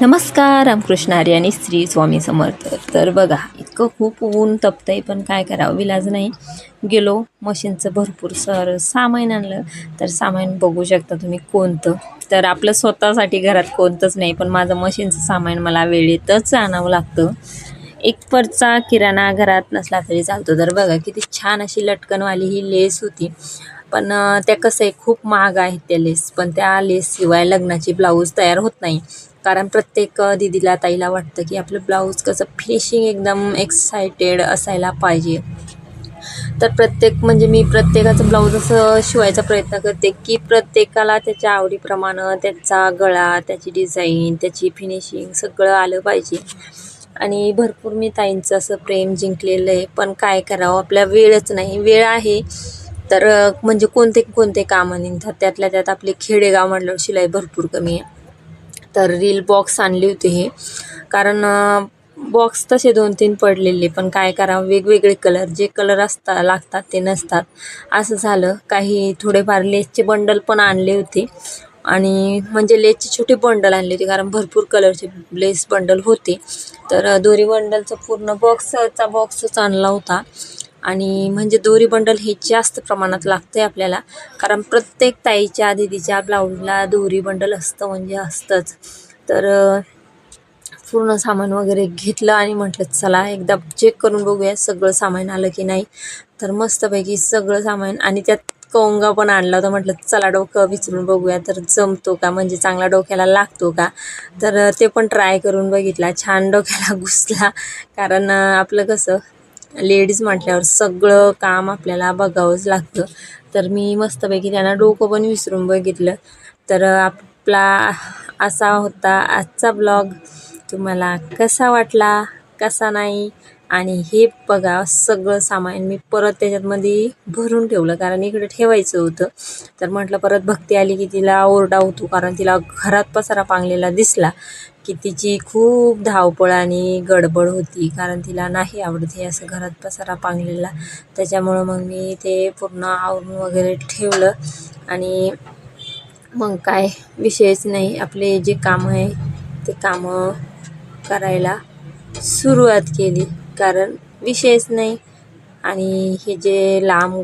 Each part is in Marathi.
नमस्कार, रामकृष्ण हरी आणि श्री स्वामी समर्थ. तर बघा, इतकं खूप ऊन तपतंय, पण काय करावं, विलाज नाही. गेलो, मशीनचं भरपूर सामान आणलं. तर सामान बघू शकता तुम्ही कोणतं. तर आपलं स्वतःसाठी घरात कोणतंच नाही, पण माझं मशीनचं सामान मला वेळेतच आणावं लागतं. एक परचा किराणा घरात नसला तरी चालतो. तर बघा, किती छान अशी लटकनवाली ही लेस होती. पण त्या कसं आहे, खूप महाग आहेत त्या लेस. पण त्या लेसशिवाय लग्नाची ब्लाऊज तयार होत नाही. कारण प्रत्येक दीदीला ताईला वाटतं की आपलं ब्लाऊज कसं फिनिशिंग एकदम एक्सायटेड असायला पाहिजे. तर म्हणजे मी प्रत्येकाचं ब्लाऊज असं शिवायचा प्रयत्न करते की प्रत्येकाला त्याच्या आवडीप्रमाणे त्याचा गळा, त्याची डिझाईन, त्याची फिनिशिंग सगळं आलं पाहिजे. आणि भरपूर मी ताईंचं असं प्रेम जिंकलेलं आहे. पण काय करावं, आपल्या वेळच नाही. वेळ आहे तर म्हणजे कोणते कोणते कामं निघतात. त्यातल्या त्यात आपले खेडेगाव म्हटल्यावर शिलाई भरपूर कमी आहे. तर रील बॉक्स आणले होते हे, कारण बॉक्स तसे 2-3 पडलेले, पण काय करावं, वेगवेगळे कलर, जे कलर लागतात ते नसतात. असं झालं. काही थोडेफार लेसचे बंडल पण आणले होते, आणि म्हणजे लेसचे छोटे बंडल आणले होते, कारण भरपूर कलरचे लेस बंडल होते. तर दोरी बंडलचं पूर्ण बॉक्सच आणला होता. आणि म्हणजे दोरी बंडल हे जास्त प्रमाणात लागतं आहे आपल्याला, कारण प्रत्येक ताईच्या दीदीच्या ब्लाऊजला दोरी बंडल असतं म्हणजे असतंच. तर पूर्ण सामान वगैरे घेतलं आणि म्हटलं चला एकदा चेक करून बघूया सगळं सामान आलं की नाही. तर मस्तपैकी सगळं सामान, आणि त्यात कोंगा पण आणला होता. म्हटलं चला डोकं विचरून बघूया तर जमतो का, म्हणजे चांगला डोक्याला लागतो का. तर ते पण ट्राय करून बघितला, छान डोक्याला घुसला. कारण आपलं कसं, लेडीज म्हटल्यावर सगळं काम आपल्याला बघावंच लागतं. तर मी मस्तपैकी त्यांना डोकं पण विसरून बघितलं. तर आपला असा होता आजचा ब्लॉग. तुम्हाला कसा वाटला, कसा नाही. आणि हे बघा, सगळं सामान मी परत त्याच्यामध्ये भरून ठेवलं, कारण इकडे ठेवायचं होतं. तर म्हटलं परत भक्ती आली की तिला ओरडा होतो, कारण तिला घरात पसारा पांगलेला दिसला की तिची खूप धावपळ आणि गडबड होती, कारण तिला नाही आवडत हे असं घरात पसारा पांगलेला. त्याच्यामुळं मग मी ते पूर्ण आवरून वगैरे ठेवलं. आणि मग काय विषयच नाही, आपले जे कामं आहे ते कामं करायला सुरुवात केली, कारण विषयच नाही. आणि हे जे लांब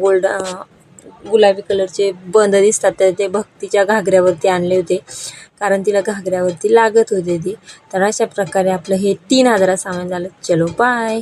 गुलाबी कलरचे बंद दिसतात तर ते भक्तीच्या घागऱ्यावरती आणले होते, कारण तिला घागऱ्यावरती लागत होते ती. तर अशा प्रकारे आपलं हे 3,000 सामान झालं. चलो बाय.